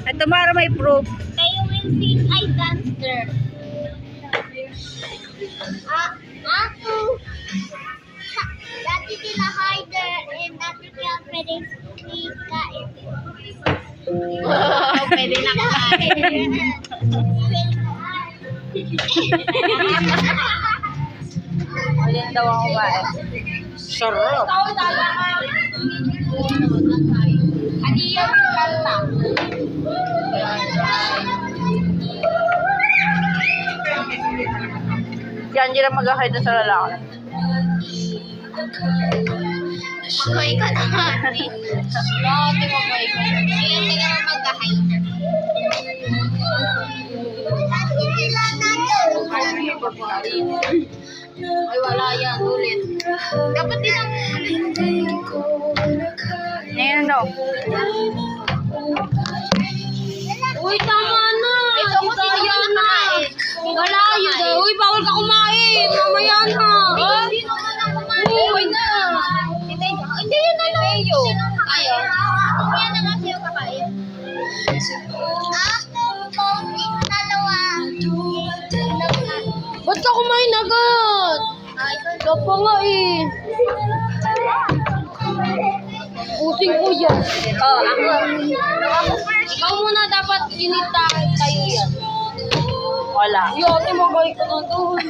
At tomorrow may proof. Kayo will sing I dancer. Ako. Dati sila Hyder and dati sila pwede kain. Pwede na kumain. Pwede na daw ako kumain. Sarap. Ano yung kanta? Si Angela mag-ahide na sa lalaki. Mag-hi ka naman. Dati mag-ahide ka. Ngayon hindi ka mag-hi. Dati sila natin. Ay, wala yan. Ulit. Dapat din ang Ngayon daw. Uy, tama na. Ito ko tayo na. Wala yun. Uy, bawal ka kumain. Mamaya na. Hindi naman na kumain. Uy na. Hindi yun na lang. Ayaw. Hindi na lang sa'yo kakain. Dalawa. Ba't ka kumain agad? Gapa nga eh. Pusing ko yan. Oh, ako. Ikaw muna dapat ginita tayo yan. Wala. Yote, mag-ahide ka na doon.